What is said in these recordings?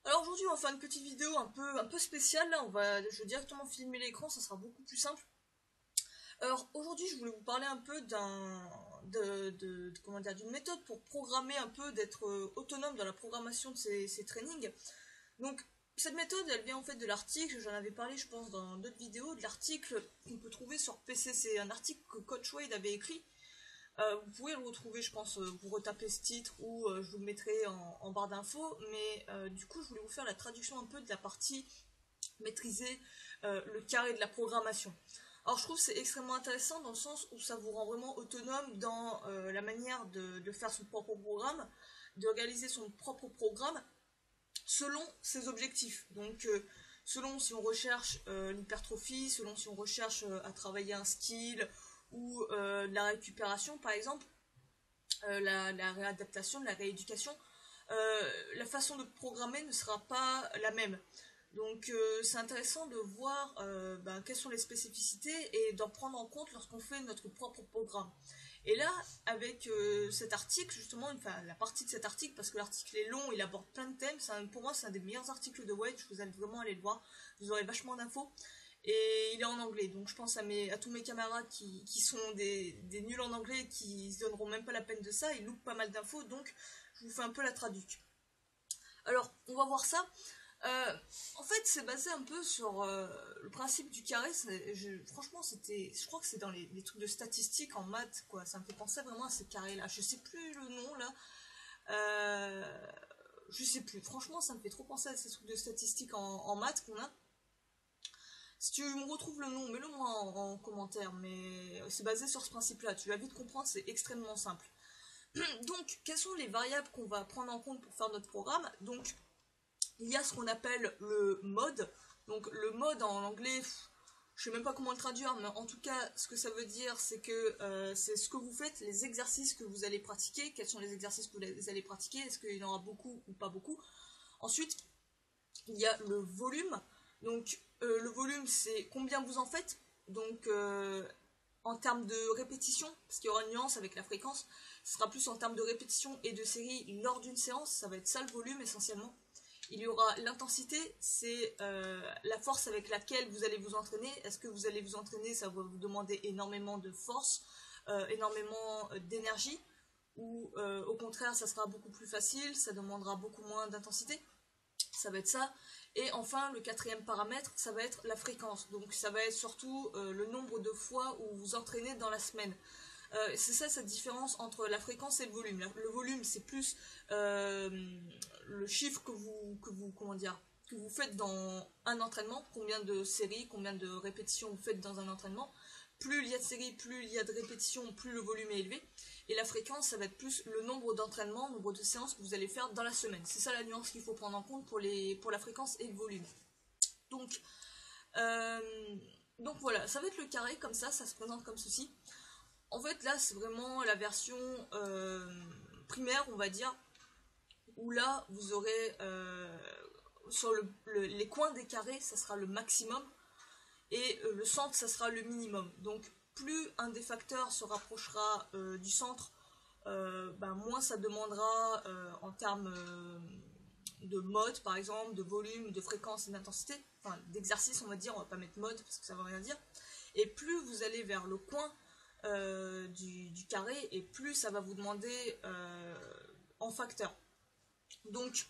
Alors aujourd'hui on va faire une petite vidéo un peu spéciale, là je vais directement filmer l'écran, ça sera beaucoup plus simple. Alors aujourd'hui je voulais vous parler un peu comment dire, d'une méthode pour programmer un peu, d'être autonome dans la programmation de ces trainings. Donc cette méthode elle vient en fait de l'article, j'en avais parlé je pense dans d'autres vidéos, de l'article qu'on peut trouver sur PC, c'est un article que Coach Wade avait écrit. Vous pouvez le retrouver, je pense, vous retapez ce titre ou je vous le mettrai en barre d'infos. Mais du coup, je voulais vous faire la traduction un peu de la partie maîtriser le carré de la programmation. Alors, je trouve que c'est extrêmement intéressant dans le sens où ça vous rend vraiment autonome dans la manière de faire son propre programme, de réaliser son propre programme selon ses objectifs. Donc, selon si on recherche l'hypertrophie, selon si on recherche à travailler un skill ou de la récupération par exemple, la réadaptation, la rééducation, la façon de programmer ne sera pas la même. Donc c'est intéressant de voir quelles sont les spécificités et d'en prendre en compte lorsqu'on fait notre propre programme. Et là, avec cet article, justement, enfin la partie de cet article, parce que l'article est long, il aborde plein de thèmes, pour moi c'est un des meilleurs articles de White, je vous invite vraiment à aller le voir, vous aurez vachement d'infos. Et il est en anglais, donc je pense à tous mes camarades qui sont des nuls en anglais, qui se donneront même pas la peine de ça, ils loupent pas mal d'infos, donc je vous fais un peu la traduction. Alors, on va voir ça. Euh, En fait, c'est basé un peu sur le principe du carré. Franchement, je crois que c'est dans les trucs de statistiques en maths, quoi. Ça me fait penser vraiment à ces carrés-là. Je sais plus le nom là. Euh, je sais plus. Franchement, ça me fait trop penser à ces trucs de statistiques en maths qu'on a. Si tu me retrouves le nom, mets-le moi en commentaire. Mais c'est basé sur ce principe-là. Tu vas vite comprendre. C'est extrêmement simple. Donc, quelles sont les variables qu'on va prendre en compte pour faire notre programme? Donc, il y a ce qu'on appelle le mode. Donc le mode en anglais, je sais même pas comment le traduire, mais en tout cas, ce que ça veut dire, c'est que c'est ce que vous faites, les exercices que vous allez pratiquer, quels sont les exercices que vous allez pratiquer, est-ce qu'il y en aura beaucoup ou pas beaucoup. Ensuite, il y a le volume. Donc le volume, c'est combien vous en faites. Donc en termes de répétition, parce qu'il y aura une nuance avec la fréquence, ce sera plus en termes de répétition et de série lors d'une séance, ça va être ça le volume essentiellement. Il y aura l'intensité, c'est la force avec laquelle vous allez vous entraîner. Est-ce que vous allez vous entraîner, ça va vous demander énormément de force, énormément d'énergie, ou au contraire, ça sera beaucoup plus facile, ça demandera beaucoup moins d'intensité. Ça va être ça. Et enfin, le quatrième paramètre, ça va être la fréquence. Donc ça va être surtout le nombre de fois où vous vous entraînez dans la semaine. C'est ça cette différence entre la fréquence et le volume. Le volume, c'est plus le chiffre que vous faites dans un entraînement, combien de séries, combien de répétitions vous faites dans un entraînement. Plus il y a de séries, plus il y a de répétitions, plus le volume est élevé. Et la fréquence, ça va être plus le nombre d'entraînements, le nombre de séances que vous allez faire dans la semaine. C'est ça la nuance qu'il faut prendre en compte pour la fréquence et le volume. Donc, euh, donc voilà, ça va être le carré comme ça se présente comme ceci. En fait, là, c'est vraiment la version primaire, on va dire, où là, vous aurez sur les coins des carrés, ça sera le maximum, et le centre, ça sera le minimum. Donc, plus un des facteurs se rapprochera du centre, moins ça demandera en termes de mode, par exemple, de volume, de fréquence et d'intensité, enfin, d'exercice, on va dire, on va pas mettre mode parce que ça veut rien dire. Et plus vous allez vers le coin du carré, et plus ça va vous demander en facteur. Donc,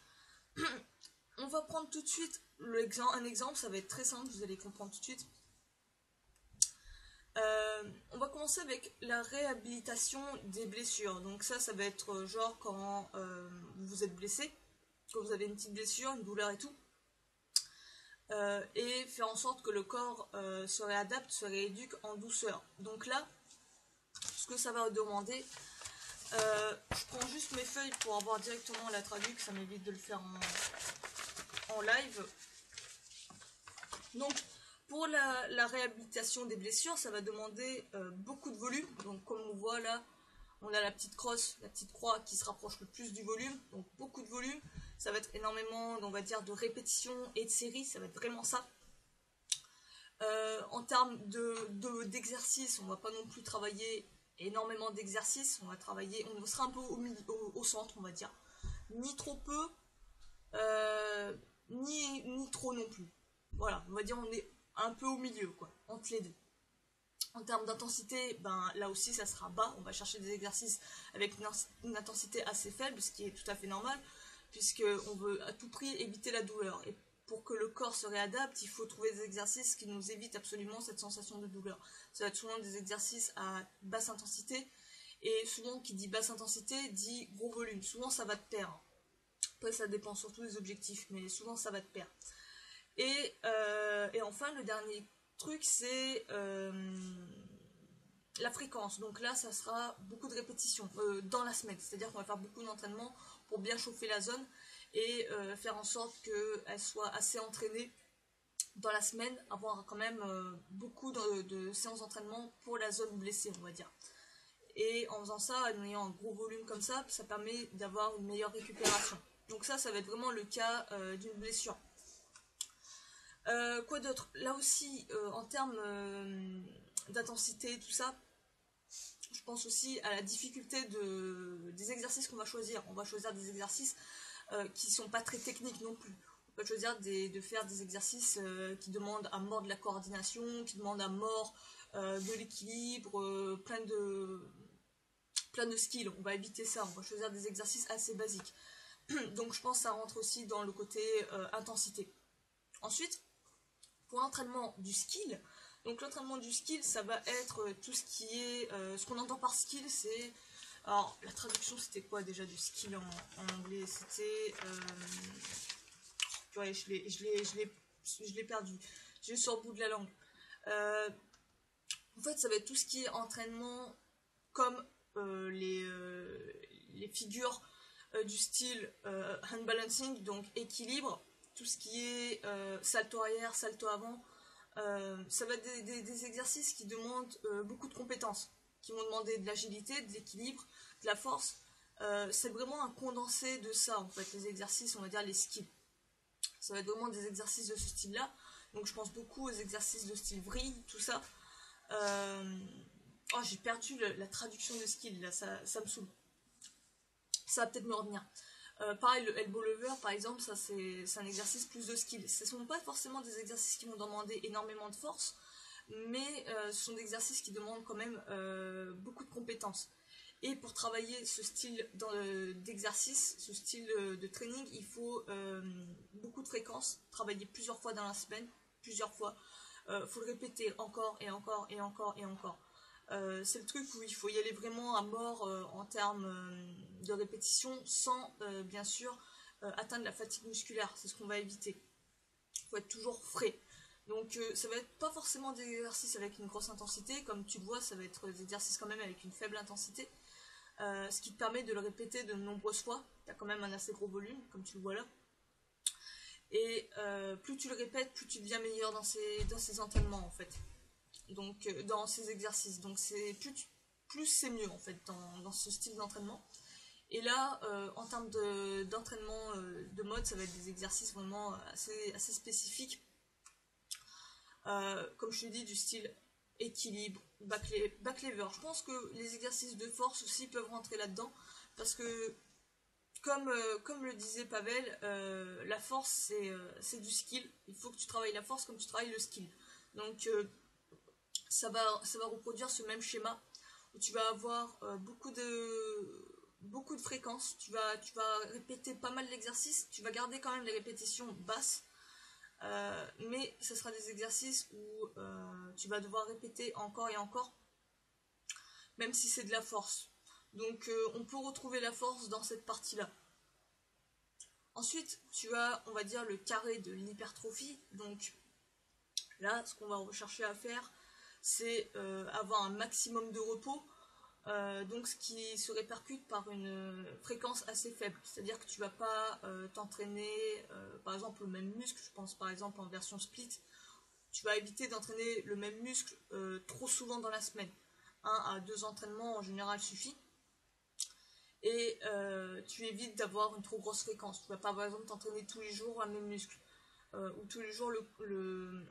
on va prendre tout de suite un exemple, ça va être très simple, vous allez comprendre tout de suite. On va commencer avec la réhabilitation des blessures. Donc ça va être genre quand vous êtes blessé, quand vous avez une petite blessure, une douleur et tout. Et faire en sorte que le corps se réadapte, se rééduque en douceur. Donc là, ce que ça va demander, je prends juste mes feuilles pour avoir directement la traduction, ça m'évite de le faire en live. Donc, pour la réhabilitation des blessures, ça va demander beaucoup de volume. Donc, comme on voit là, on a la petite croix qui se rapproche le plus du volume. Donc, beaucoup de volume. Ça va être énormément, on va dire, de répétitions et de séries. Ça va être vraiment ça. En termes d'exercice, on ne va pas non plus travailler énormément d'exercices. On sera un peu au centre, on va dire. Ni trop peu, ni trop non plus. Voilà, on va dire on est un peu au milieu, quoi, entre les deux. En termes d'intensité, ben, là aussi ça sera bas, on va chercher des exercices avec une intensité assez faible, ce qui est tout à fait normal, puisqu'on veut à tout prix éviter la douleur. Et pour que le corps se réadapte, il faut trouver des exercices qui nous évitent absolument cette sensation de douleur. Ça va être souvent des exercices à basse intensité, et souvent qui dit basse intensité dit gros volume. Souvent ça va de pair. Après ça dépend surtout des objectifs, mais souvent ça va de pair. Et enfin le dernier truc c'est la fréquence. Donc là ça sera beaucoup de répétitions dans la semaine. C'est-à-dire qu'on va faire beaucoup d'entraînement pour bien chauffer la zone et faire en sorte qu'elle soit assez entraînée dans la semaine, avoir quand même beaucoup de séances d'entraînement pour la zone blessée, on va dire. Et en faisant ça, en ayant un gros volume comme ça permet d'avoir une meilleure récupération. Donc ça va être vraiment le cas d'une blessure. Quoi d'autre? Là aussi, en termes d'intensité, tout ça, je pense aussi à la difficulté des exercices qu'on va choisir. On va choisir des exercices qui ne sont pas très techniques non plus. On peut choisir de faire des exercices qui demandent à mort de la coordination, qui demandent à mort de l'équilibre, plein de skills. On va éviter ça, on va choisir des exercices assez basiques. Donc je pense que ça rentre aussi dans le côté intensité. Ensuite, pour l'entraînement du skill, donc l'entraînement du skill, ça va être tout ce qui est... ce qu'on entend par skill, c'est... Alors, la traduction, c'était quoi déjà du skill en anglais? C'était... ouais, je l'ai perdu. J'ai eu sur le bout de la langue. En fait, ça va être tout ce qui est entraînement comme les figures du style hand balancing, donc équilibre, tout ce qui est salto arrière, salto avant. Ça va être des exercices qui demandent beaucoup de compétences, qui vont demander de l'agilité, de l'équilibre, de la force. C'est vraiment un condensé de ça, en fait, les exercices, on va dire les skills. Ça va être vraiment des exercices de ce style-là. Donc je pense beaucoup aux exercices de style vrille, tout ça. Oh, j'ai perdu la traduction de skill, là, ça me saoule. Ça va peut-être me revenir. Pareil, le elbow lever, par exemple, ça c'est un exercice plus de skill. Ce ne sont pas forcément des exercices qui vont demander énormément de force, mais ce sont des exercices qui demandent quand même beaucoup de compétences. Et pour travailler ce style d'exercice, ce style de training, il faut beaucoup de fréquences, travailler plusieurs fois dans la semaine, plusieurs fois. Faut le répéter encore et encore et encore et encore. C'est le truc où il faut y aller vraiment à mort en termes de répétition sans bien sûr atteindre la fatigue musculaire. C'est ce qu'on va éviter. Il faut être toujours frais. Donc ça va être pas forcément des exercices avec une grosse intensité, comme tu le vois, ça va être des exercices quand même avec une faible intensité, ce qui te permet de le répéter de nombreuses fois. Tu as quand même un assez gros volume, comme tu le vois là. Et plus tu le répètes, plus tu deviens meilleur dans ces entraînements en fait. Donc dans ces exercices. Donc c'est plus c'est mieux en fait dans ce style d'entraînement. Et là, en termes d'entraînement de mode, ça va être des exercices vraiment assez spécifiques. Comme je te dis, du style équilibre, back lever. Je pense que les exercices de force aussi peuvent rentrer là-dedans. Parce que, comme le disait Pavel, la force, c'est du skill. Il faut que tu travailles la force comme tu travailles le skill. Donc, ça va reproduire ce même schéma où tu vas avoir beaucoup de fréquences, tu vas répéter pas mal d'exercices, tu vas garder quand même les répétitions basses, mais ce sera des exercices où tu vas devoir répéter encore et encore, même si c'est de la force. Donc on peut retrouver la force dans cette partie-là. Ensuite, tu as, on va dire, le carré de l'hypertrophie. Donc là, ce qu'on va rechercher à faire, c'est avoir un maximum de repos, donc ce qui se répercute par une fréquence assez faible. C'est-à-dire que tu ne vas pas t'entraîner, par exemple, le même muscle, je pense par exemple en version split, tu vas éviter d'entraîner le même muscle trop souvent dans la semaine. 1 à 2 entraînements en général suffit. Et tu évites d'avoir une trop grosse fréquence. Tu ne vas pas par exemple t'entraîner tous les jours le même muscle, ou tous les jours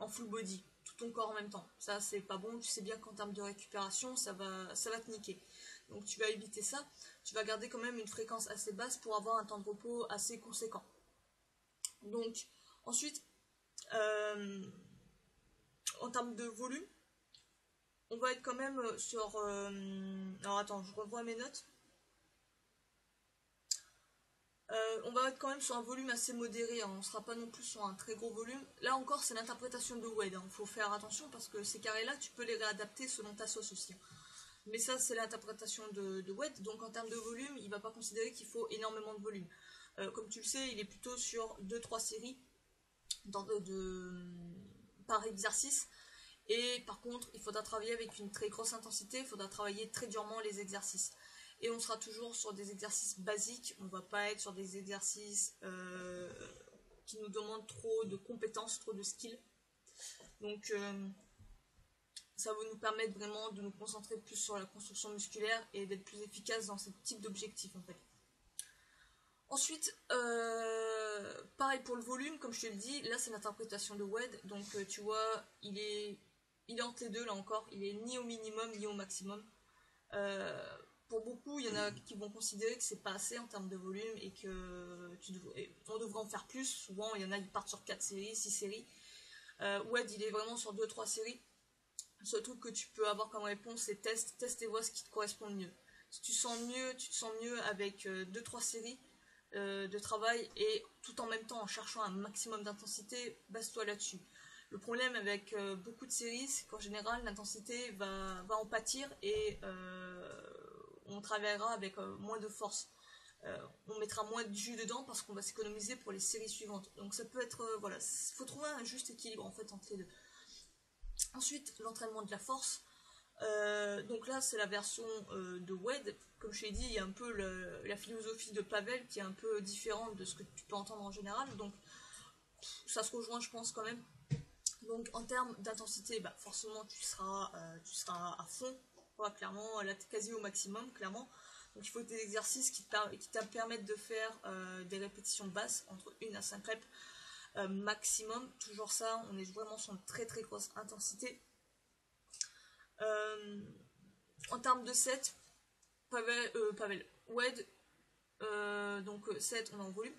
en full body, tout ton corps en même temps. Ça c'est pas bon, tu sais bien qu'en termes de récupération ça va te niquer. Donc tu vas éviter ça, tu vas garder quand même une fréquence assez basse pour avoir un temps de repos assez conséquent. Donc, ensuite, en termes de volume, on va être quand même sur... alors attends, je revois mes notes. On va être quand même sur un volume assez modéré, hein. On ne sera pas non plus sur un très gros volume. Là encore, c'est l'interprétation de Wade, hein. Faut faire attention parce que ces carrés-là, tu peux les réadapter selon ta sauce aussi. Mais ça, c'est l'interprétation de Wade. Donc en termes de volume, il ne va pas considérer qu'il faut énormément de volume. Comme tu le sais, il est plutôt sur 2-3 séries par exercice. Et par contre, il faudra travailler avec une très grosse intensité, il faudra travailler très durement les exercices. Et on sera toujours sur des exercices basiques, on ne va pas être sur des exercices qui nous demandent trop de compétences, trop de skills. Donc ça va nous permettre vraiment de nous concentrer plus sur la construction musculaire et d'être plus efficace dans ce type d'objectif en fait. Ensuite, pareil pour le volume, comme je te le dis, là c'est l'interprétation de Wade, donc tu vois, il est entre les deux là encore, il est ni au minimum ni au maximum. Pour beaucoup, il y en a qui vont considérer que c'est pas assez en termes de volume et que on devrait en faire plus. Souvent, il y en a qui partent sur 4 séries, 6 séries. Wade, il est vraiment sur 2-3 séries. Le seul truc que tu peux avoir comme réponse, c'est teste et vois ce qui te correspond le mieux. Si tu te sens mieux avec 2-3 séries de travail et tout en même temps en cherchant un maximum d'intensité, base-toi là-dessus. Le problème avec beaucoup de séries, c'est qu'en général, l'intensité va en pâtir et on travaillera avec moins de force. On mettra moins de jus dedans parce qu'on va s'économiser pour les séries suivantes. Donc ça peut être, voilà, il faut trouver un juste équilibre en fait entre les deux. Ensuite, l'entraînement de la force. Donc là, c'est la version de Wade. Comme je l'ai dit, il y a un peu la philosophie de Pavel qui est un peu différente de ce que tu peux entendre en général. Donc ça se rejoint, je pense, quand même. Donc en termes d'intensité, bah, forcément tu seras à fond, quoi, clairement, là quasi au maximum, clairement. Donc il faut des exercices qui te permettent de faire des répétitions basses, entre 1 à 5 reps maximum. Toujours ça, on est vraiment sur une très très grosse intensité. En termes de set, Wade, donc 7 on est en volume,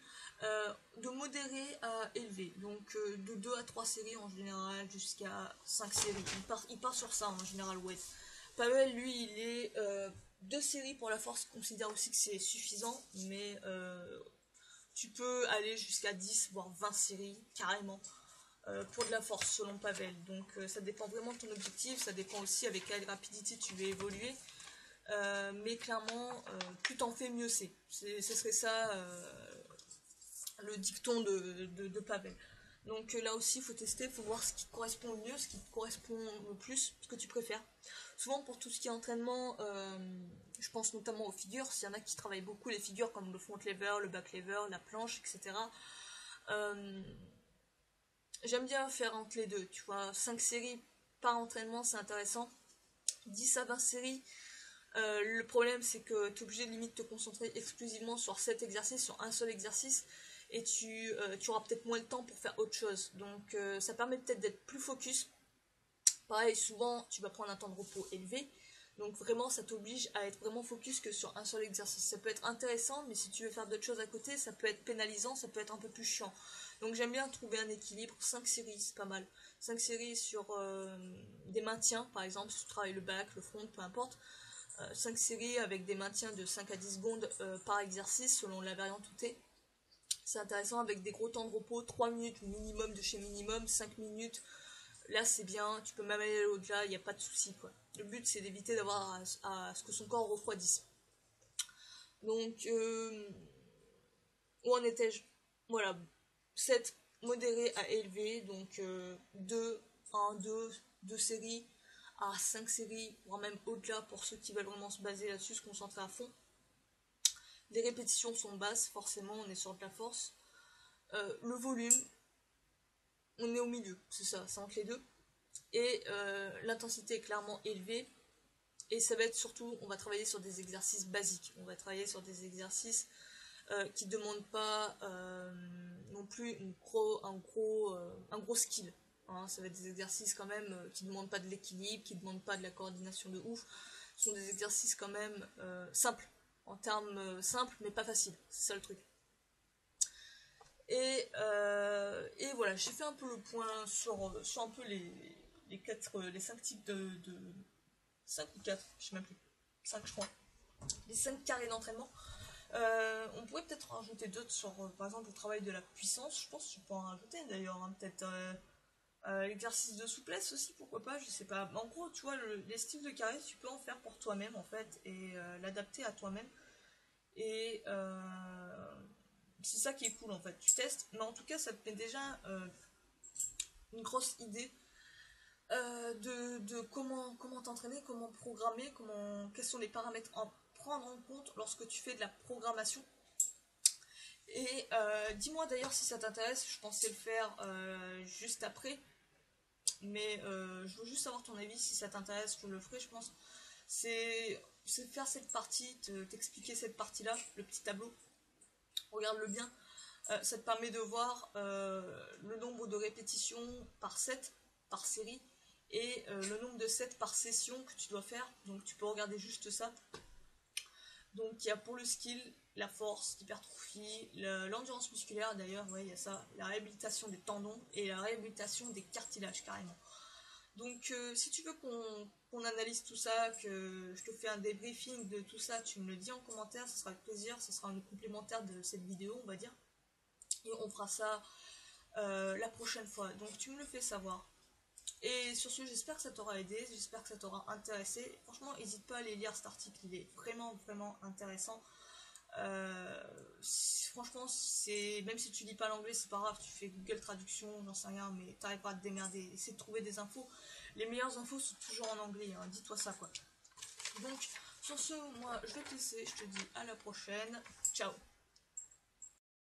de modéré à élevé, donc de 2 à 3 séries en général jusqu'à 5 séries, il part sur ça en général. Wade, Pavel lui il est 2 séries pour la force, considère aussi que c'est suffisant, mais tu peux aller jusqu'à 10 voire 20 séries carrément pour de la force selon Pavel. Donc ça dépend vraiment de ton objectif, ça dépend aussi avec quelle rapidité tu veux évoluer. Mais clairement, plus t'en fais, mieux c'est. Ce serait ça le dicton de Pavel. Donc là aussi, il faut tester, il faut voir ce qui te correspond le mieux, ce qui te correspond le plus, ce que tu préfères. Souvent, pour tout ce qui est entraînement, je pense notamment aux figures. S'il y en a qui travaillent beaucoup les figures, comme le front lever, le back lever, la planche, etc. J'aime bien faire entre les deux, tu vois. 5 séries par entraînement, c'est intéressant. 10 à 20 séries, le problème c'est que tu es obligé de limite te concentrer exclusivement sur cet exercice, sur un seul exercice, et tu auras peut-être moins de temps pour faire autre chose. Donc ça permet peut-être d'être plus focus. Pareil, souvent tu vas prendre un temps de repos élevé, donc vraiment ça t'oblige à être vraiment focus que sur un seul exercice. Ça peut être intéressant, mais si tu veux faire d'autres choses à côté, ça peut être pénalisant, ça peut être un peu plus chiant. Donc j'aime bien trouver un équilibre. 5 séries, c'est pas mal. 5 séries sur des maintiens, par exemple, si tu travailles le back, le front, peu importe. 5 séries avec des maintiens de 5 à 10 secondes par exercice, selon la variante où t'es. C'est intéressant avec des gros temps de repos, 3 minutes minimum de chez minimum, 5 minutes. Là c'est bien, tu peux même aller au-delà, il n'y a pas de souci quoi. Le but c'est d'éviter d'avoir à ce que son corps refroidisse. Donc, où en étais-je? Voilà, 7 modéré à élevé, donc 2, 1, 2 séries à 5 séries, voire même au-delà pour ceux qui veulent vraiment se baser là-dessus, se concentrer à fond. Les répétitions sont basses, forcément, on est sur de la force. Le volume, on est au milieu, c'est ça, c'est entre les deux. Et l'intensité est clairement élevée. Et ça va être surtout, on va travailler sur des exercices basiques. On va travailler sur des exercices qui ne demandent pas non plus un gros skill. Hein. Ça va être des exercices quand même qui ne demandent pas de l'équilibre, qui ne demandent pas de la coordination de ouf. Ce sont des exercices quand même simples, en termes simples mais pas faciles. C'est ça le truc. Et voilà, j'ai fait un peu le point sur un peu les 5 types de 5 ou 4, je sais même plus, 5 je crois, les 5 carrés d'entraînement. On pourrait peut-être rajouter d'autres sur, par exemple, le travail de la puissance, je pense que tu peux en rajouter d'ailleurs, hein, peut-être l'exercice de souplesse aussi, pourquoi pas, je sais pas. En gros, tu vois, les styles de carré, tu peux en faire pour toi-même en fait, et l'adapter à toi-même. Et c'est ça qui est cool en fait, tu testes, mais en tout cas, ça te met déjà une grosse idée de comment t'entraîner, comment programmer, quels sont les paramètres à prendre en compte lorsque tu fais de la programmation. Et dis-moi d'ailleurs si ça t'intéresse, je pensais le faire juste après, mais je veux juste savoir ton avis, si ça t'intéresse, je le ferai, je pense. C'est faire cette partie, t'expliquer cette partie-là, le petit tableau, regarde-le bien. Ça te permet de voir le nombre de répétitions par set, par série, et le nombre de sets par session que tu dois faire. Donc tu peux regarder juste ça. Donc il y a pour le skill, la force, l'hypertrophie, l'endurance musculaire d'ailleurs, ouais, il y a ça, la réhabilitation des tendons et la réhabilitation des cartilages carrément. Donc si tu veux qu'on analyse tout ça, que je te fais un débriefing de tout ça, tu me le dis en commentaire, ce sera avec plaisir, ce sera un complémentaire de cette vidéo on va dire. Et on fera ça la prochaine fois. Donc tu me le fais savoir. Et sur ce, j'espère que ça t'aura aidé, j'espère que ça t'aura intéressé. Franchement, n'hésite pas à aller lire cet article, il est vraiment, vraiment intéressant. Franchement, même si tu lis pas l'anglais, c'est pas grave, tu fais Google Traduction, j'en sais rien, mais t'arriveras à te démerder, essaie de trouver des infos. Les meilleures infos sont toujours en anglais, hein, dis-toi ça quoi. Donc, sur ce, moi, je vais te laisser, je te dis à la prochaine. Ciao.